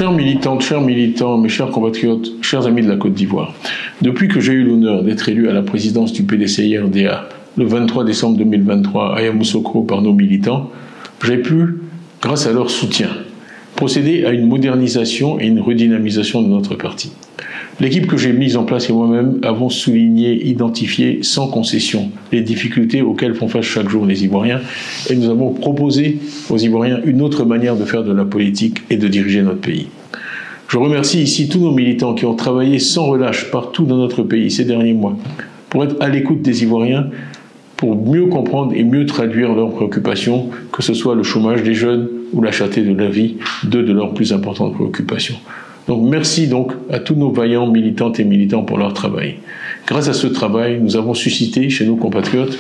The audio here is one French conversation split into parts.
Chers militantes, chers militants, mes chers compatriotes, chers amis de la Côte d'Ivoire, depuis que j'ai eu l'honneur d'être élu à la présidence du PDCI-RDA le 23 décembre 2023 à Yamoussoukro par nos militants, j'ai pu, grâce à leur soutien, procéder à une modernisation et une redynamisation de notre parti. L'équipe que j'ai mise en place et moi-même avons souligné, identifié sans concession les difficultés auxquelles font face chaque jour les Ivoiriens et nous avons proposé aux Ivoiriens une autre manière de faire de la politique et de diriger notre pays. Je remercie ici tous nos militants qui ont travaillé sans relâche partout dans notre pays ces derniers mois pour être à l'écoute des Ivoiriens, pour mieux comprendre et mieux traduire leurs préoccupations, que ce soit le chômage des jeunes ou la cherté de la vie, deux de leurs plus importantes préoccupations. Donc merci donc à tous nos vaillants militantes et militants pour leur travail. Grâce à ce travail, nous avons suscité chez nos compatriotes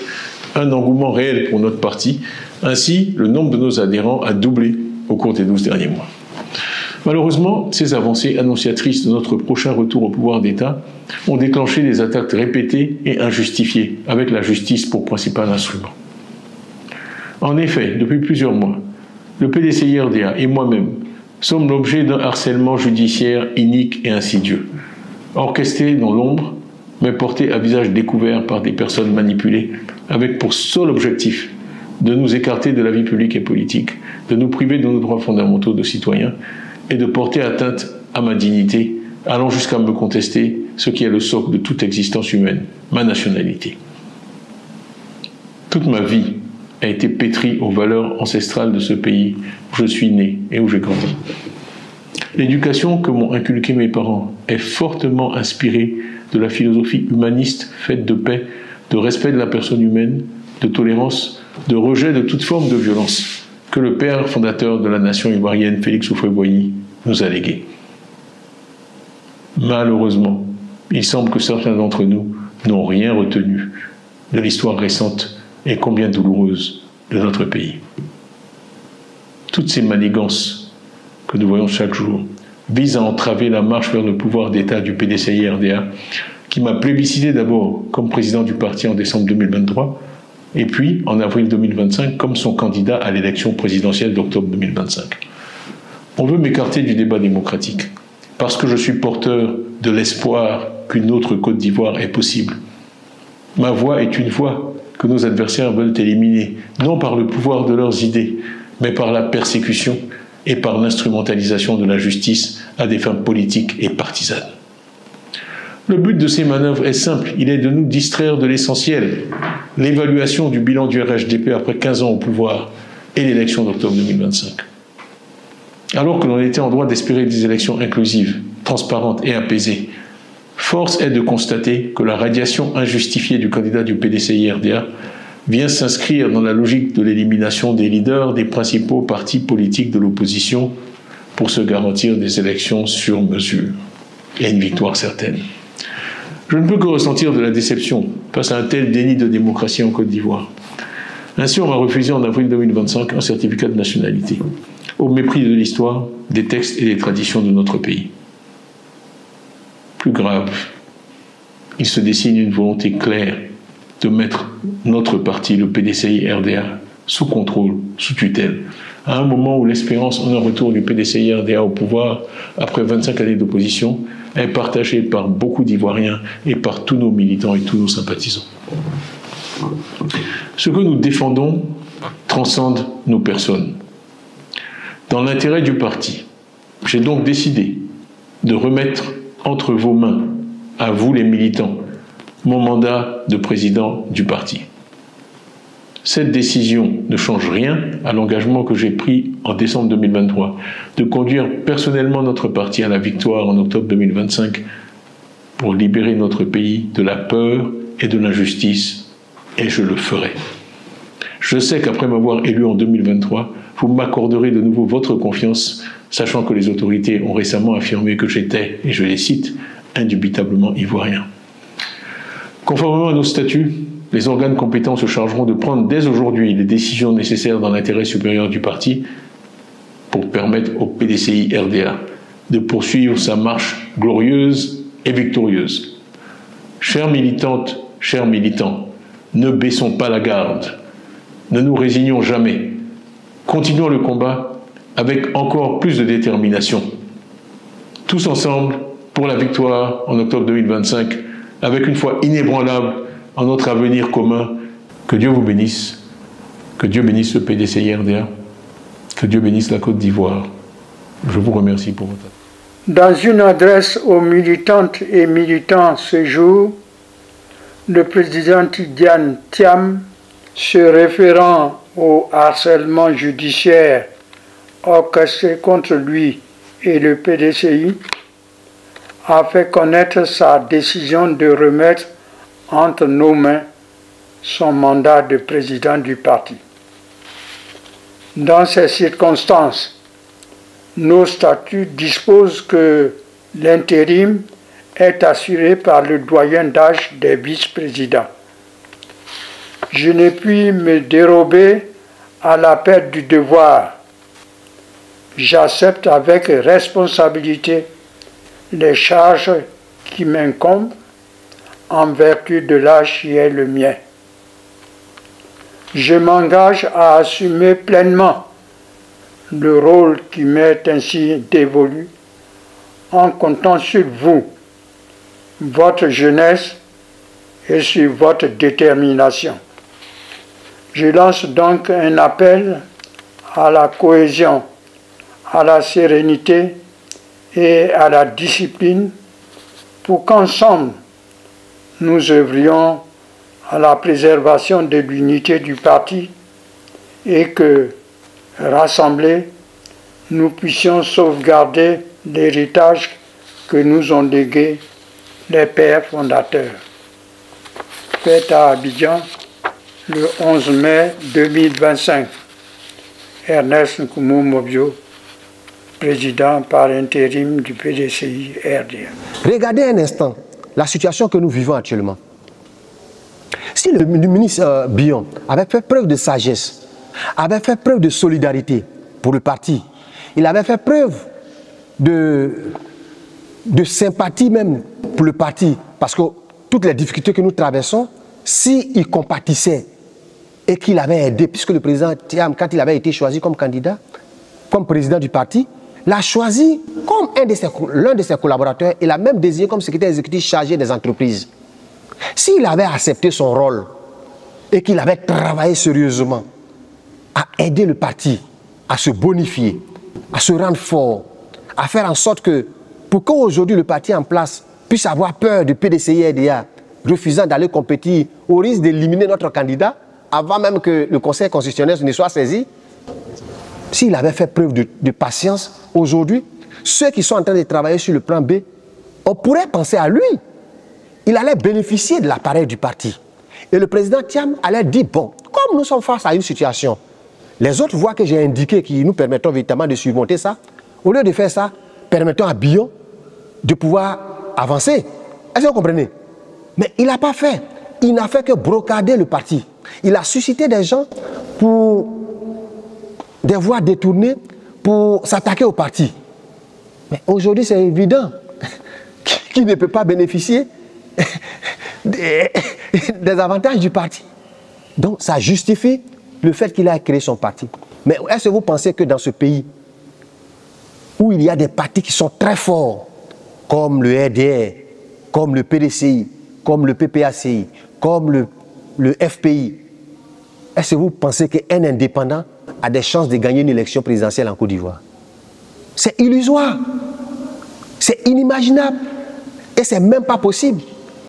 un engouement réel pour notre parti. Ainsi, le nombre de nos adhérents a doublé au cours des 12 derniers mois. Malheureusement, ces avancées annonciatrices de notre prochain retour au pouvoir d'État ont déclenché des attaques répétées et injustifiées, avec la justice pour principal instrument. En effet, depuis plusieurs mois, le PDCI-RDA et moi-même sommes l'objet d'un harcèlement judiciaire inique et insidieux, orchestré dans l'ombre, mais porté à visage découvert par des personnes manipulées, avec pour seul objectif de nous écarter de la vie publique et politique, de nous priver de nos droits fondamentaux de citoyens et de porter atteinte à ma dignité, allant jusqu'à me contester ce qui est le socle de toute existence humaine, ma nationalité. Toute ma vie a été pétrie aux valeurs ancestrales de ce pays où je suis né et où j'ai grandi. L'éducation que m'ont inculquée mes parents est fortement inspirée de la philosophie humaniste faite de paix, de respect de la personne humaine, de tolérance, de rejet de toute forme de violence que le père fondateur de la nation ivoirienne, Félix Houphouët-Boigny, nous a légué. Malheureusement, il semble que certains d'entre nous n'ont rien retenu de l'histoire récente et combien douloureuse de notre pays. Toutes ces manigances que nous voyons chaque jour visent à entraver la marche vers le pouvoir d'État du PDCI-RDA, qui m'a plébiscité d'abord comme président du parti en décembre 2023, et puis en avril 2025 comme son candidat à l'élection présidentielle d'octobre 2025. On veut m'écarter du débat démocratique, parce que je suis porteur de l'espoir qu'une autre Côte d'Ivoire est possible. Ma voix est une voix que nos adversaires veulent éliminer, non par le pouvoir de leurs idées, mais par la persécution et par l'instrumentalisation de la justice à des fins politiques et partisanes. Le but de ces manœuvres est simple, il est de nous distraire de l'essentiel, l'évaluation du bilan du RHDP après 15 ans au pouvoir et l'élection d'octobre 2025. Alors que l'on était en droit d'espérer des élections inclusives, transparentes et apaisées, force est de constater que la radiation injustifiée du candidat du PDCI-RDA vient s'inscrire dans la logique de l'élimination des leaders des principaux partis politiques de l'opposition pour se garantir des élections sur mesure et une victoire certaine. Je ne peux que ressentir de la déception face à un tel déni de démocratie en Côte d'Ivoire. Ainsi, on m'a refusé en avril 2025 un certificat de nationalité, au mépris de l'histoire, des textes et des traditions de notre pays. Plus grave, il se dessine une volonté claire de mettre notre parti, le PDCI-RDA, sous contrôle, sous tutelle, à un moment où l'espérance en un retour du PDCI-RDA au pouvoir, après 25 années d'opposition, est partagée par beaucoup d'Ivoiriens et par tous nos militants et tous nos sympathisants. Ce que nous défendons transcende nos personnes. Dans l'intérêt du parti, j'ai donc décidé de remettre entre vos mains, à vous les militants, mon mandat de président du parti. Cette décision ne change rien à l'engagement que j'ai pris en décembre 2023 de conduire personnellement notre parti à la victoire en octobre 2025 pour libérer notre pays de la peur et de l'injustice, et je le ferai. Je sais qu'après m'avoir élu en 2023, vous m'accorderez de nouveau votre confiance, sachant que les autorités ont récemment affirmé que j'étais, et je les cite, indubitablement ivoirien. Conformément à nos statuts, les organes compétents se chargeront de prendre dès aujourd'hui les décisions nécessaires dans l'intérêt supérieur du parti pour permettre au PDCI-RDA de poursuivre sa marche glorieuse et victorieuse. Chères militantes, chers militants, ne baissons pas la garde, ne nous résignons jamais, continuons le combat avec encore plus de détermination. tous ensemble pour la victoire en octobre 2025, avec une foi inébranlable en notre avenir commun. Que Dieu vous bénisse, que Dieu bénisse le PDCI-RDA, que Dieu bénisse la Côte d'Ivoire. Je vous remercie pour votre attention. Dans une adresse aux militantes et militants ce jour, le président Tidjane Thiam, se référant au harcèlement judiciaire orchestré contre lui et le PDCI, a fait connaître sa décision de remettre entre nos mains son mandat de président du parti. Dans ces circonstances, nos statuts disposent que l'intérim est assuré par le doyen d'âge des vice-présidents. Je n'ai pu me dérober à l'appel du devoir. J'accepte avec responsabilité les charges qui m'incombent en vertu de l'âge qui est le mien. Je m'engage à assumer pleinement le rôle qui m'est ainsi dévolu en comptant sur vous, votre jeunesse et sur votre détermination. Je lance donc un appel à la cohésion, à la sérénité et à la discipline pour qu'ensemble nous œuvrions à la préservation de l'unité du parti et que, rassemblés, nous puissions sauvegarder l'héritage que nous ont légué les pères fondateurs. Fait à Abidjan le 11 mai 2025. Ernest Nkoumou Mobio, président par intérim du PDCI RDA. Regardez un instant la situation que nous vivons actuellement. Si le ministre Bion avait fait preuve de sagesse, avait fait preuve de solidarité pour le parti, il avait fait preuve de sympathie même pour le parti, parce que toutes les difficultés que nous traversons, s'il compatissait et qu'il avait aidé, puisque le président Thiam, quand il avait été choisi comme candidat, comme président du parti, l'a choisi comme l'un de ses collaborateurs et l'a même désigné comme secrétaire exécutif chargé des entreprises. S'il avait accepté son rôle et qu'il avait travaillé sérieusement à aider le parti à se bonifier, à se rendre fort, à faire en sorte que, pour qu'aujourd'hui le parti en place puisse avoir peur du PDCI-RDA, refusant d'aller compétir au risque d'éliminer notre candidat, avant même que le Conseil constitutionnel ne soit saisi, s'il avait fait preuve de patience, aujourd'hui, ceux qui sont en train de travailler sur le plan B, on pourrait penser à lui. Il allait bénéficier de l'appareil du parti. Et le président Thiam allait dire, bon, comme nous sommes face à une situation, les autres voies que j'ai indiquées qui nous permettent véritablement de surmonter ça, au lieu de faire ça, permettons à Bion de pouvoir avancer. Est-ce que vous comprenez? Mais il n'a pas fait. Il n'a fait que brocader le parti. Il a suscité des gens pour des voies détournées pour s'attaquer au parti. Mais aujourd'hui, c'est évident qu'il ne peut pas bénéficier des avantages du parti. Donc, ça justifie le fait qu'il a créé son parti. Mais est-ce que vous pensez que dans ce pays, où il y a des partis qui sont très forts, comme le RDR, comme le PDCI, comme le PPACI, comme le FPI, est-ce que vous pensez qu'un indépendant a des chances de gagner une élection présidentielle en Côte d'Ivoire? C'est illusoire, c'est inimaginable et c'est même pas possible.